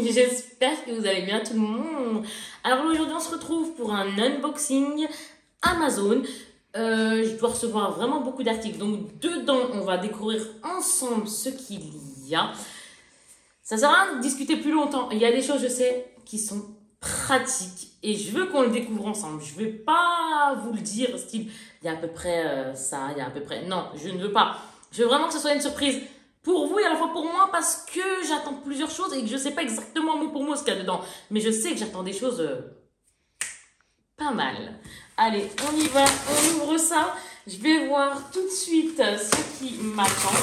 j'espère que vous allez bien tout le monde. Alors aujourd'hui on se retrouve pour un unboxing Amazon. Je dois recevoir vraiment beaucoup d'articles, donc dedans on va découvrir ensemble ce qu'il y a. Ça sert à rien de discuter plus longtemps, il y a des choses je sais qui sont pratiques et je veux qu'on le découvre ensemble. Je ne vais pas vous le dire, style il y a à peu près ça, il y a à peu près... Non, je ne veux pas. Je veux vraiment que ce soit une surprise pour vous et à la fois pour moi parce que j'attends plusieurs choses et que je ne sais pas exactement mot pour mot ce qu'il y a dedans. Mais je sais que j'attends des choses pas mal. Allez, on y va, on ouvre ça. Je vais voir tout de suite ce qui m'attend.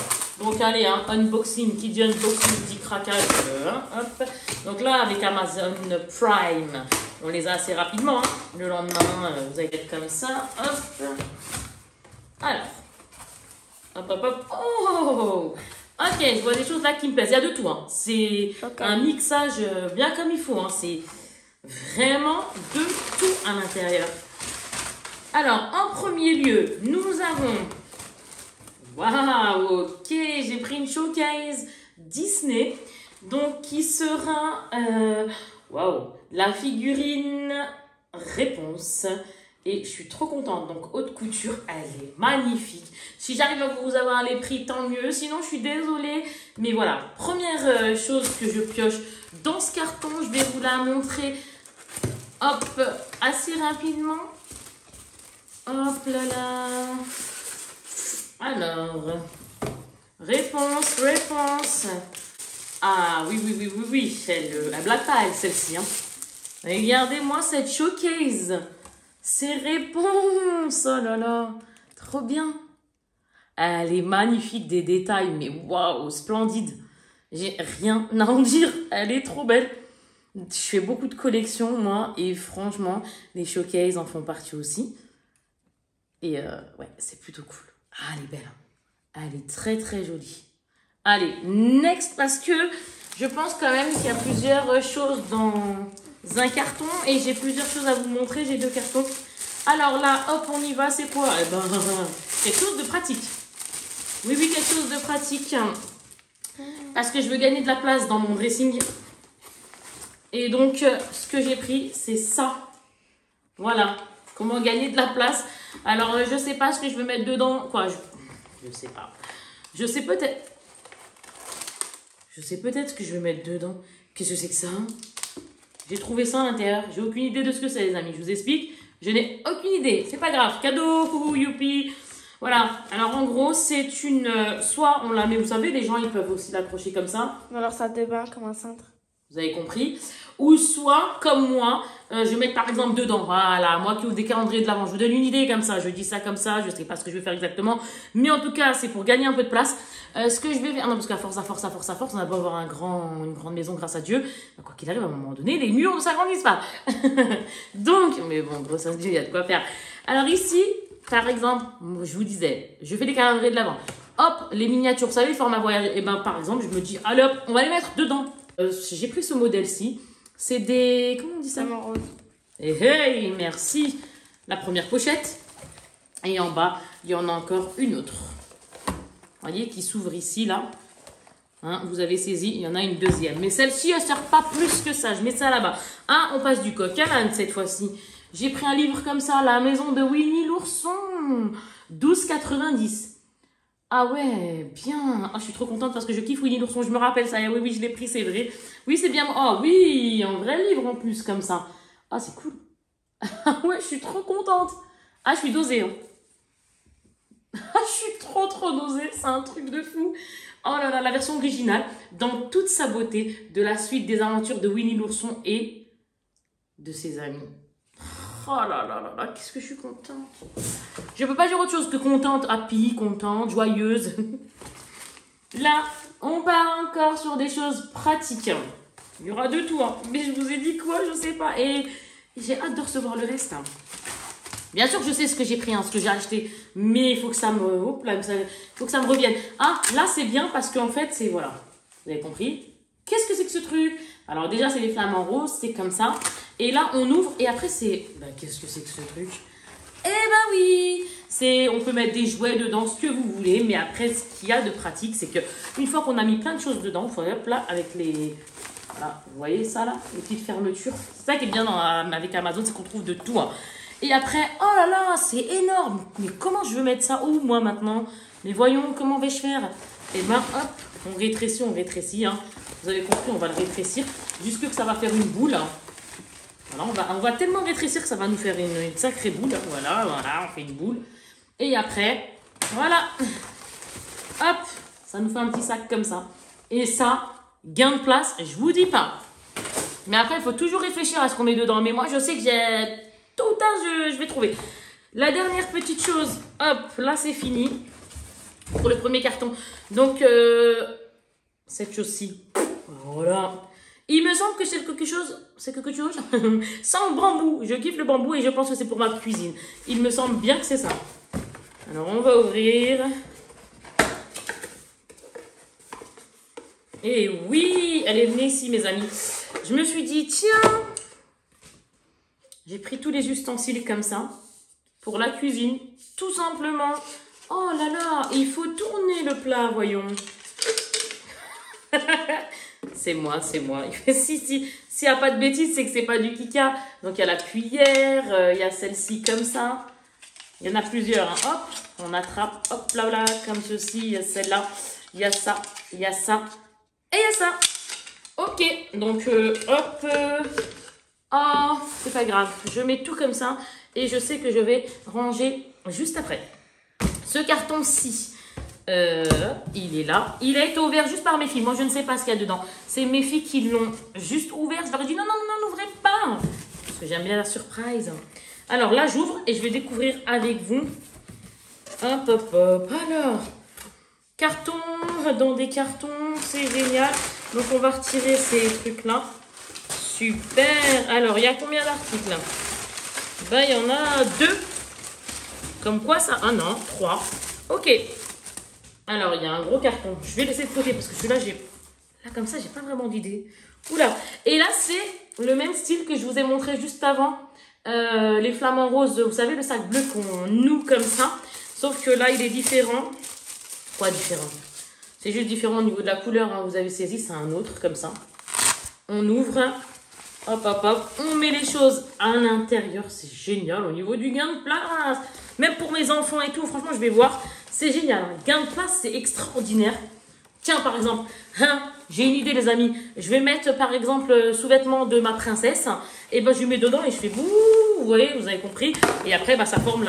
Donc allez, hein, unboxing, qui dit unboxing, dit craquage. Hop. Donc là, avec Amazon Prime, on les a assez rapidement. Hein. Le lendemain, vous allez être comme ça. Hop. Alors. Hop, hop, hop. Oh! Ok, je vois des choses là qui me plaisent. Il y a de tout. Hein. C'est un mixage bien comme il faut. Hein. C'est vraiment de tout à l'intérieur. Alors, en premier lieu, nous avons... Waouh, ok, j'ai pris une showcase Disney. Donc, qui sera... Waouh, la figurine réponse. Et je suis trop contente. Donc, haute couture, elle est magnifique. Si j'arrive à vous avoir les prix, tant mieux. Sinon, je suis désolée. Mais voilà, première chose que je pioche dans ce carton, je vais vous la montrer. Hop, assez rapidement. Hop là là. Alors, réponse. Ah oui, elle blague pas, elle, celle-ci. Hein. Regardez-moi cette showcase. Ces réponses, oh là là, trop bien. Elle est magnifique, des détails, mais waouh, splendide. J'ai rien à en dire, elle est trop belle. Je fais beaucoup de collections, moi, et franchement, les showcases en font partie aussi. Et ouais, c'est plutôt cool. Ah, elle est belle. Elle est très, très jolie. Allez, next, parce que je pense quand même qu'il y a plusieurs choses dans un carton et j'ai plusieurs choses à vous montrer. J'ai 2 cartons. Alors là, hop, on y va. C'est quoi? Eh ben, quelque chose de pratique. Oui, quelque chose de pratique. Parce que je veux gagner de la place dans mon dressing. Et donc, ce que j'ai pris, c'est ça. Voilà. Comment gagner de la place. Alors, je sais pas ce que je veux mettre dedans. Quoi, je sais pas. Je sais peut-être ce que je vais mettre dedans. Qu'est-ce que c'est que ça? J'ai trouvé ça à l'intérieur. J'ai aucune idée de ce que c'est, les amis. Je vous explique. Je n'ai aucune idée. C'est pas grave. Cadeau, youpi. Voilà. Alors, en gros, c'est une... soit on la met, vous savez, les gens, ils peuvent aussi l'accrocher comme ça. Alors, ça débat comme un cintre. Vous avez compris. Ou soit, comme moi, je vais mettre par exemple dedans. Voilà, moi qui ouvre des calendriers de l'avant. Je vous donne une idée comme ça. Je dis ça comme ça. Je ne sais pas ce que je vais faire exactement. Mais en tout cas, c'est pour gagner un peu de place. Ce que je vais faire... non, parce qu'à force, on a beau avoir une grande maison grâce à Dieu. Quoi qu'il arrive, à un moment donné, les murs ne s'agrandissent pas. Donc, mais bon, grâce à Dieu, il y a de quoi faire. Alors ici, par exemple, je vous disais, je fais des calendriers de l'avant. Hop, les miniatures, vous savez, le format voyage. Et ben, par exemple, je me dis, allez hop, on va les mettre dedans. J'ai pris ce modèle-ci. C'est des... comment on dit ça? Rose. Hey, merci. La première pochette. Et en bas, il y en a encore une autre. Vous voyez, qui s'ouvre ici, là. Hein, vous avez saisi, il y en a une deuxième. Mais celle-ci, elle ne sert pas plus que ça. Je mets ça là-bas. Ah, on passe du coq à l'âne cette fois-ci. J'ai pris un livre comme ça, La maison de Winnie l'ourson. 12,90. Ah ouais, bien. Ah, je suis trop contente parce que je kiffe Winnie l'ourson. Je me rappelle ça. Oui, je l'ai pris, c'est vrai. Oui, c'est bien. Oh oui, un vrai livre en plus, comme ça. Ah, c'est cool. Ah ouais, je suis trop contente. Ah, je suis dosée. Hein. Ah, je suis trop dosée. C'est un truc de fou. Oh là là, la version originale, dans toute sa beauté, de la suite des aventures de Winnie l'ourson et de ses amis. Oh là là, qu'est-ce que je suis contente. Je peux pas dire autre chose que contente, happy, contente, joyeuse. Là, on part encore sur des choses pratiques. Il y aura de tout, hein. Mais je vous ai dit quoi, je sais pas. Et j'ai hâte de recevoir le reste. Hein. Bien sûr, je sais ce que j'ai pris, hein, ce que j'ai acheté. Mais il faut que ça me... hop là, faut que ça me revienne. Ah, là, c'est bien parce qu'en fait, c'est... voilà. Vous avez compris? Qu'est-ce que c'est que ce truc? Alors déjà, c'est les flamants roses, c'est comme ça. Et là, on ouvre et après, c'est... ben, qu'est-ce que c'est que ce truc? Eh ben oui! On peut mettre des jouets dedans, ce que vous voulez. Mais après, ce qu'il y a de pratique, c'est que une fois qu'on a mis plein de choses dedans, il faut hop là, avec les Voilà, vous voyez ça là, les petites fermetures. C'est ça qui est bien avec Amazon, c'est qu'on trouve de tout. Hein. Et après, oh là là, c'est énorme. Mais comment je veux mettre ça où moi maintenant? Mais voyons, comment vais-je faire? Et ben hop, on rétrécit. Hein. Vous avez compris, on va le rétrécir jusque que ça va faire une boule. Hein. Voilà, on va tellement rétrécir que ça va nous faire une sacrée boule. Hein. Voilà, on fait une boule. Et après, voilà, hop, ça nous fait un petit sac comme ça. Et ça, gain de place, je vous dis pas. Mais après, il faut toujours réfléchir à ce qu'on met dedans. Mais moi, je sais que j'ai... Tôt ou tard, je vais trouver. La dernière petite chose, hop, là, c'est fini. Pour le premier carton. Donc, cette chose-ci. Voilà. Il me semble que c'est quelque chose... C'est quelque chose sans bambou. Je kiffe le bambou et je pense que c'est pour ma cuisine. Il me semble bien que c'est ça. Alors, on va ouvrir... Et oui, elle est venue ici, mes amis. Je me suis dit, tiens, j'ai pris tous les ustensiles comme ça, pour la cuisine, tout simplement. Oh là là, il faut tourner le plat, voyons. C'est moi. Il fait s'il n'y a pas de bêtises, c'est que c'est pas du kika. Donc, il y a la cuillère, il y a celle-ci comme ça. Il y en a plusieurs, hein. Hop, on attrape, hop là, là, comme ceci, il y a celle-là, il y a ça, il y a ça. Et il y a ça. Ok, donc hop. Oh, c'est pas grave. Je mets tout comme ça. Et je sais que je vais ranger juste après. Ce carton-ci, il est là. Il a été ouvert juste par mes filles. Moi, je ne sais pas ce qu'il y a dedans. C'est mes filles qui l'ont juste ouvert. Je leur ai dit non, n'ouvrez pas. Parce que j'aime bien la surprise. Alors là, j'ouvre et je vais découvrir avec vous. Hop, hop, hop. Alors... Carton dans des cartons, c'est génial. Donc, on va retirer ces trucs-là. Super. Alors, il y a combien d'articles? Ben, il y en a 2. Comme quoi ça? Ah non, 3. Ok. Alors, il y a un gros carton. Je vais laisser de côté parce que celui-là, là, comme ça, j'ai pas vraiment d'idée. Oula. Et là, c'est le même style que je vous ai montré juste avant. Les flamants roses, vous savez, le sac bleu qu'on noue comme ça. Sauf que là, il est différent. Quoi différent? C'est juste différent au niveau de la couleur, hein. Vous avez saisi, c'est un autre comme ça. On ouvre, hop, hop, hop, on met les choses à l'intérieur, c'est génial au niveau du gain de place. Même pour mes enfants et tout, franchement, je vais voir, c'est génial. Gain de place, c'est extraordinaire. Tiens, par exemple, hein, j'ai une idée, les amis. Je vais mettre, par exemple, le sous-vêtement de ma princesse. Et ben, je lui mets dedans et je fais bouh, vous voyez, vous avez compris. Et après, bah, ça forme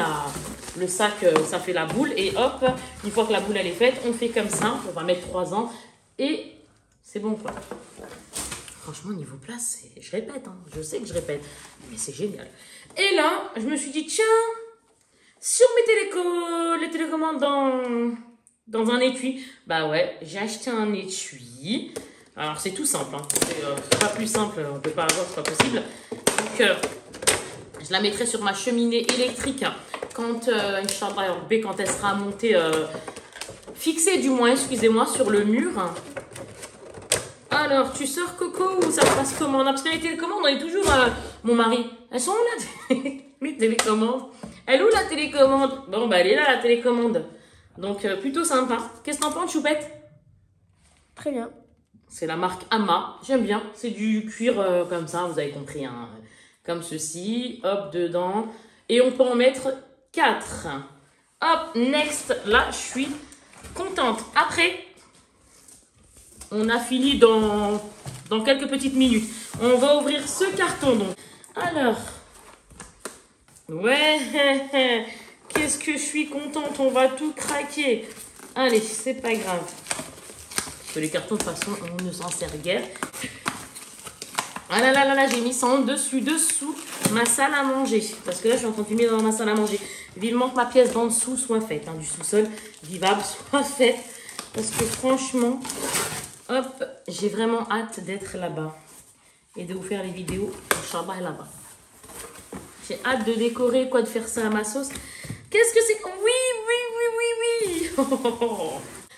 le sac, ça fait la boule. Et hop, une fois que la boule, elle est faite, on fait comme ça. On va mettre 3 ans. Et c'est bon, quoi. Franchement, niveau place, je répète. Hein, je sais que je répète. Mais c'est génial. Et là, je me suis dit, tiens, si on mettait les télécommandes dans un étui, bah ouais, j'ai acheté un étui. Alors, c'est tout simple. Hein. C'est pas plus simple. On ne peut pas avoir, c'est pas possible. Donc, je la mettrai sur ma cheminée électrique quand, Inch'Allah, quand elle sera montée, fixée du moins, excusez-moi, sur le mur. Alors, tu sors Coco ou ça se passe comment? Parce que les télécommandes, on est toujours... mon mari, elles sont où là les télécommandes? Elle est où la télécommande? Bon, bah elle est là la télécommande. Donc, plutôt sympa. Qu'est-ce que t'en penses, Choupette? Très bien. C'est la marque Ama. J'aime bien. C'est du cuir comme ça, vous avez compris. Hein. Comme ceci. Hop, dedans. Et on peut en mettre 4. Hop, next. Là, je suis contente. Après, on a fini dans quelques petites minutes. On va ouvrir ce carton, donc. Alors. Ouais. Qu'est-ce que je suis contente. On va tout craquer. Allez, c'est pas grave. Que les cartons, de toute façon, on ne s'en sert guère. Ah là là là là, j'ai mis ça en dessous ma salle à manger. Parce que là, je suis en train de filmer dans ma salle à manger. Vivement que ma pièce d'en dessous soit faite, hein, du sous-sol vivable soit faite. Parce que franchement, hop, j'ai vraiment hâte d'être là-bas. Et de vous faire les vidéos, Inch'Allah, là-bas. J'ai hâte de décorer, quoi, de faire ça à ma sauce. Qu'est-ce que c'est? Oui.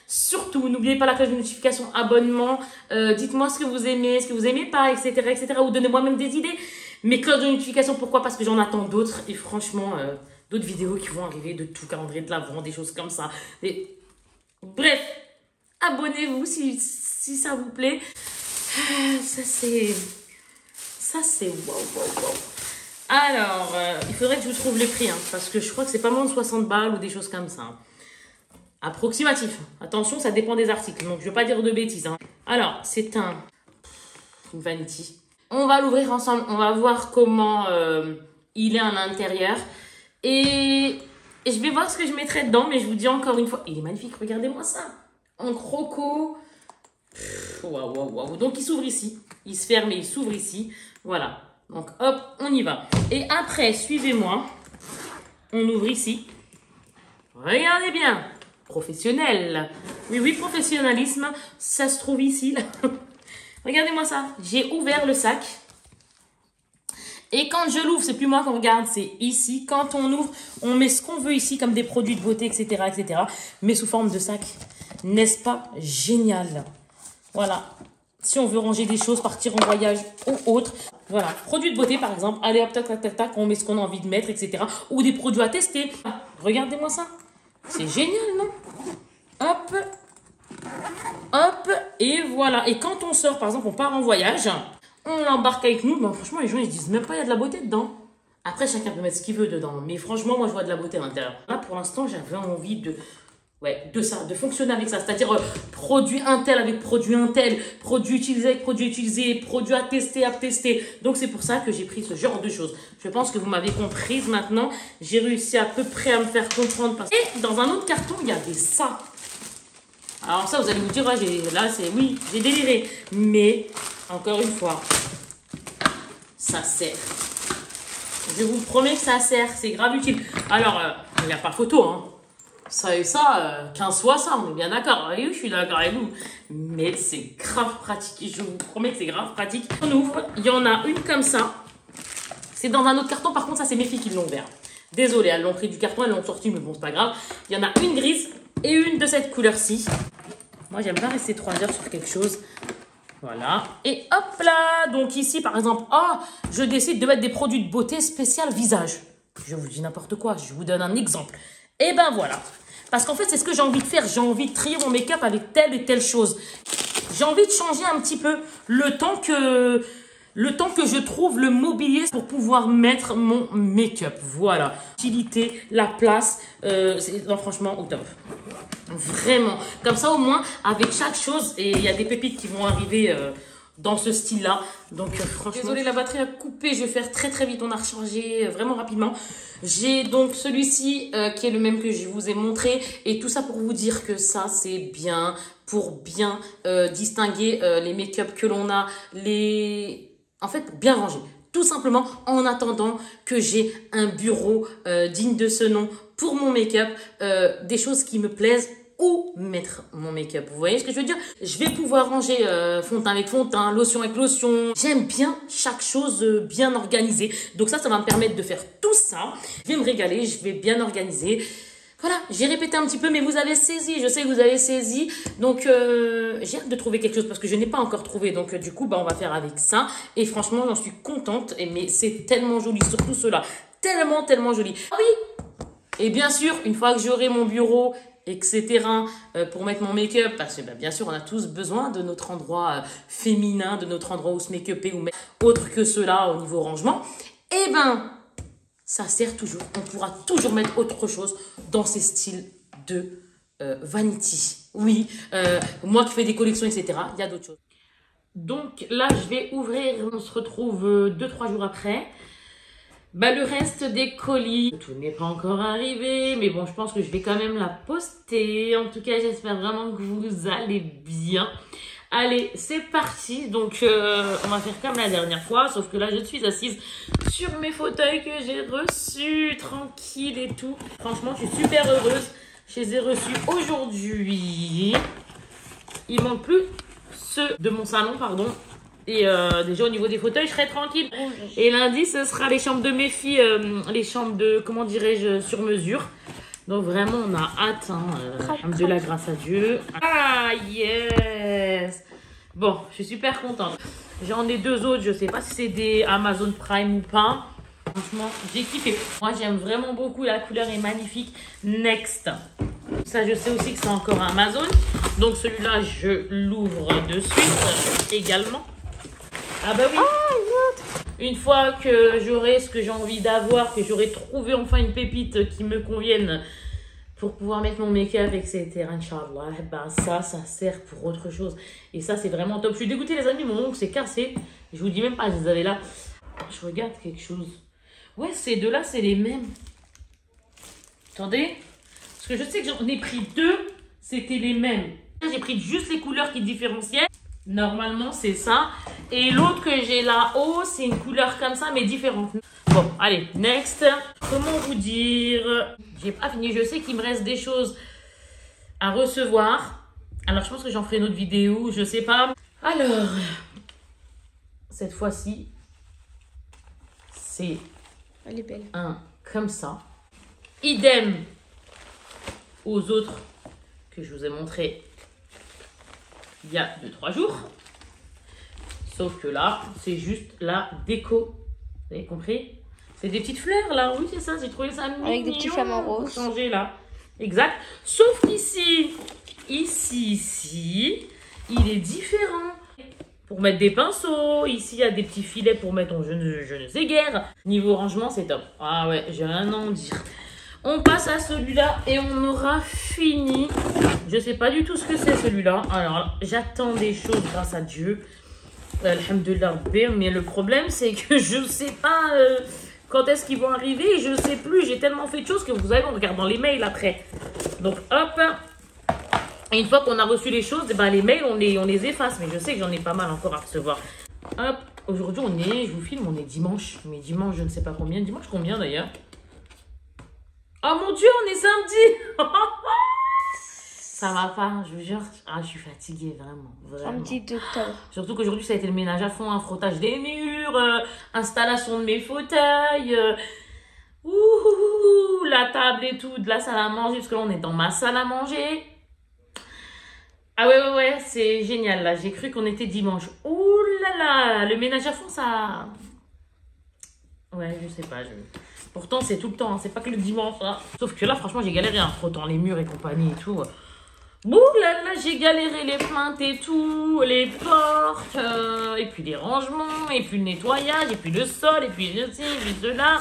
Surtout, n'oubliez pas la cloche de notification, abonnement. Dites-moi ce que vous aimez, ce que vous n'aimez pas, etc., etc. Ou donnez-moi même des idées. Mes cloches de notification, pourquoi? Parce que j'en attends d'autres. Et franchement, d'autres vidéos qui vont arriver, de tout calendrier de l'Avent, des choses comme ça. Bref, abonnez-vous si ça vous plaît. Ça, c'est wow, wow, wow. Alors, il faudrait que je vous trouve les prix, hein, parce que je crois que c'est pas moins de 60 balles ou des choses comme ça. Hein. Approximatif. Attention, ça dépend des articles, donc je ne veux pas dire de bêtises. Hein. Alors, c'est une vanity. On va l'ouvrir ensemble, on va voir comment il est à l'intérieur. Et je vais voir ce que je mettrai dedans, mais je vous dis encore une fois, il est magnifique, regardez-moi ça. En croco. Waouh, waouh, waouh. Donc, il s'ouvre ici. Il se ferme et il s'ouvre ici. Voilà. Donc, hop, on y va. Et après, suivez-moi. On ouvre ici. Regardez bien. Professionnel. Oui, oui, professionnalisme. Ça se trouve ici. Là. Regardez-moi ça. J'ai ouvert le sac. Et quand je l'ouvre, c'est plus moi qu'on regarde, c'est ici. Quand on ouvre, on met ce qu'on veut ici, comme des produits de beauté, etc., etc. Mais sous forme de sac. N'est-ce pas génial? Voilà. Si on veut ranger des choses, partir en voyage ou autre. Voilà. Produits de beauté, par exemple. Allez, hop, tac, tac, tac, tac. On met ce qu'on a envie de mettre, etc. Ou des produits à tester. Regardez-moi ça. C'est génial, non? Hop. Hop. Et voilà. Et quand on sort, par exemple, on part en voyage, on l'embarque avec nous. Ben, franchement, les gens, ils se disent même pas, il y a de la beauté dedans. Après, chacun peut mettre ce qu'il veut dedans. Mais franchement, moi, je vois de la beauté à l'intérieur. Là, pour l'instant, j'avais envie de ça, de fonctionner avec ça. C'est-à-dire produit Intel avec produit Intel, produit utilisé avec produit utilisé, produit à tester. Donc, c'est pour ça que j'ai pris ce genre de choses. Je pense que vous m'avez comprise maintenant. J'ai réussi à peu près à me faire comprendre. Et dans un autre carton, il y avait ça. Alors ça, vous allez vous dire, ouais, j'ai déliré. Mais, encore une fois, ça sert. Je vous promets que ça sert. C'est grave utile. Alors, il n'y a pas photo, hein. Ça et ça, 15 fois ça, on est bien d'accord. Oui, je suis d'accord avec vous. Mais c'est grave pratique. Je vous promets que c'est grave pratique. On ouvre, il y en a une comme ça. C'est dans un autre carton. Par contre, ça, c'est mes filles qui l'ont ouvert. Désolée, elles l'ont pris du carton, elles l'ont sorti, mais bon, c'est pas grave. Il y en a une grise et une de cette couleur-ci. Moi, j'aime pas rester 3 heures sur quelque chose. Voilà. Et hop là. Donc ici, par exemple, je décide de mettre des produits de beauté spécial visage. Je vous dis n'importe quoi. Je vous donne un exemple. Et ben voilà. Parce qu'en fait, c'est ce que j'ai envie de faire. J'ai envie de trier mon make-up avec telle et telle chose. J'ai envie de changer un petit peu le temps que je trouve le mobilier pour pouvoir mettre mon make-up. Voilà. L'utilité, la place. Non, franchement, au top. Vraiment. Comme ça, au moins, avec chaque chose, et il y a des pépites qui vont arriver dans ce style-là. Donc, franchement... Désolée, la batterie a coupé. Je vais faire très, très vite. On a rechargé vraiment rapidement. J'ai donc celui-ci qui est le même que je vous ai montré. Et tout ça pour vous dire que ça, c'est bien pour bien distinguer les make-up que l'on a. En fait, bien rangé. Tout simplement en attendant que j'ai un bureau digne de ce nom pour mon make-up. Des choses qui me plaisent. Où mettre mon make-up. Vous voyez ce que je veux dire? Je vais pouvoir ranger fond de teint avec fond de teint, lotion avec lotion. J'aime bien chaque chose bien organisée. Donc ça va me permettre de faire tout ça. Je vais me régaler, je vais bien organiser. Voilà, j'ai répété un petit peu, mais vous avez saisi. Je sais que vous avez saisi. Donc, j'ai hâte de trouver quelque chose parce que je n'ai pas encore trouvé. Donc, du coup, on va faire avec ça. Et franchement, j'en suis contente. Mais c'est tellement joli, surtout cela. Tellement, tellement joli. Ah oui! Et bien sûr, une fois que j'aurai mon bureau... etc. Pour mettre mon make-up, parce que bien sûr on a tous besoin de notre endroit féminin, de notre endroit où se make-upper ou autre que cela au niveau rangement, et ça sert toujours, on pourra toujours mettre autre chose dans ces styles de vanity. Oui, moi qui fais des collections, etc., il y a d'autres choses. Donc là je vais ouvrir, on se retrouve 2-3 jours après. Le reste des colis, tout n'est pas encore arrivé, mais bon, je pense que je vais quand même la poster. En tout cas, j'espère vraiment que vous allez bien. Allez, c'est parti. Donc, on va faire comme la dernière fois, sauf que là, je suis assise sur mes fauteuils que j'ai reçus, tranquille et tout. Franchement, je suis super heureuse. Je les ai reçus aujourd'hui. Il manque plus ceux de mon salon, pardon. Et déjà au niveau des fauteuils, je serai tranquille. Et lundi, ce sera les chambres de mes filles, les chambres de, comment dirais-je, sur mesure. Donc vraiment, on a hâte. Alhamdoulilah, grâce à Dieu. Ah, yes! Bon, je suis super contente. J'en ai 2 autres, je sais pas si c'est des Amazon Prime ou pas. Franchement, j'ai kiffé. Moi, j'aime vraiment beaucoup, la couleur est magnifique. Next. Ça, je sais aussi que c'est encore Amazon. Donc celui-là, je l'ouvre de suite également. Ah bah oui. Une fois que j'aurai ce que j'ai envie d'avoir, que j'aurai trouvé enfin une pépite qui me convienne pour pouvoir mettre mon make-up, etc. Inch'Allah, ben ça sert pour autre chose. Et ça, c'est vraiment top. Je suis dégoûtée, les amis, mon ongle s'est cassé. Je vous dis même pas, je les avais là. Je regarde quelque chose. Ouais, ces deux-là, c'est les mêmes. Attendez. Parce que je sais que j'en ai pris deux, c'était les mêmes. J'ai pris juste les couleurs qui différenciaient. Normalement, c'est ça. Et l'autre que j'ai là-haut, c'est une couleur comme ça, mais différente. Bon, allez, next. Comment vous dire? J'ai pas fini. Je sais qu'il me reste des choses à recevoir. Alors, je pense que j'en ferai une autre vidéo. Je sais pas. Alors, cette fois-ci, c'est Elle est belle. un comme ça. Idem aux autres que je vous ai montré il y a 2-3 jours. Sauf que là, c'est juste la déco. Vous avez compris? C'est des petites fleurs là. Oui, c'est ça. J'ai trouvé ça mignon. Avec des petits flamants roses. Changer là. Exact. Sauf qu'ici, ici, il est différent. Pour mettre des pinceaux. Ici, il y a des petits filets pour mettre en je ne sais guère. Niveau rangement, c'est top. Ah ouais, j'ai rien à en dire. On passe à celui-là et on aura fini. Je sais pas du tout ce que c'est celui-là. Alors, j'attends des choses grâce à Dieu. Alhamdulillah, mais le problème, c'est que je sais pas quand est-ce qu'ils vont arriver. Et je sais plus. J'ai tellement fait de choses que vous savez, on regarde dans les mails après. Donc, hop. Et une fois qu'on a reçu les choses, eh ben, les mails, on les efface. Mais je sais que j'en ai pas mal encore à recevoir. Hop. Aujourd'hui, je vous filme, on est dimanche. Mais dimanche, je ne sais pas combien. Dimanche combien d'ailleurs? Oh mon Dieu, on est samedi. Ça va pas, je vous jure. Ah, je suis fatiguée, vraiment. Samedi d'octobre. Surtout qu'aujourd'hui, ça a été le ménage à fond, un frottage des murs, installation de mes fauteuils. La table et tout, de la salle à manger, parce que là, on est dans ma salle à manger. Ah ouais, c'est génial, là. J'ai cru qu'on était dimanche. Ouh là là, le ménage à fond, ça... Ouais, je sais pas, Pourtant, c'est tout le temps, hein. C'est pas que le dimanche, hein. Sauf que là, franchement, j'ai galéré en frottant les murs et compagnie et tout. Ouh là là, j'ai galéré les plaintes et tout, les portes, et puis les rangements, et puis le nettoyage, et puis le sol, et puis ceci, et puis cela.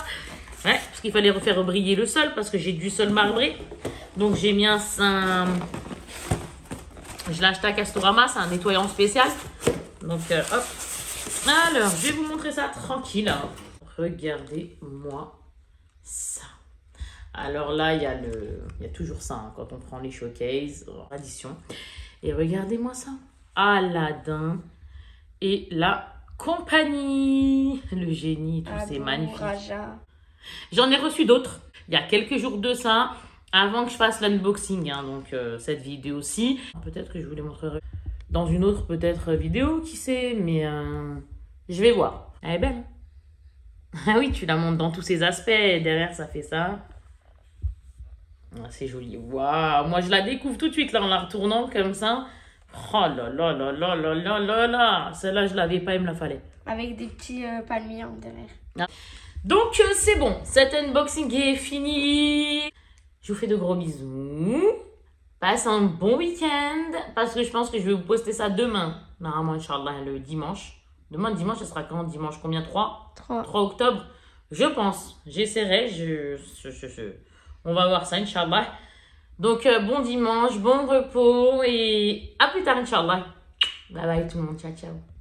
Ouais, parce qu'il fallait refaire briller le sol, parce que j'ai du sol marbré. Donc, j'ai mis je l'ai acheté à Castorama, c'est un nettoyant spécial. Donc, hop. Alors, je vais vous montrer ça tranquille. Hein. Regardez-moi ça. Alors là, il y a toujours ça hein, quand on prend les showcases, addition. Et regardez-moi ça. Aladdin et la compagnie. Le génie, tout c'est magnifique. J'en ai reçu d'autres. Il y a quelques jours de ça, avant que je fasse l'unboxing. Hein, donc cette vidéo-ci. Peut-être que je vous les montrerai dans une autre peut-être vidéo, qui sait. Mais je vais voir. Elle est belle. Ah oui, tu la montes dans tous ses aspects. Derrière, ça fait ça. Ah, c'est joli. Waouh, moi je la découvre tout de suite là en la retournant comme ça. Oh là là là là là là là là. Celle-là, je l'avais pas, il me la fallait. Avec des petits palmiers en derrière. Ah. Donc c'est bon, cet unboxing est fini. Je vous fais de gros bisous. Passe un bon week-end. Parce que je pense que je vais vous poster ça demain. Normalement, Inch'Allah, le dimanche. Demain, dimanche, ce sera quand? Dimanche combien? 3 octobre. Je pense. J'essaierai. On va voir ça, Inch'Allah. Donc, bon dimanche, bon repos. Et à plus tard, Inch'Allah. Bye bye tout le monde. Ciao, ciao.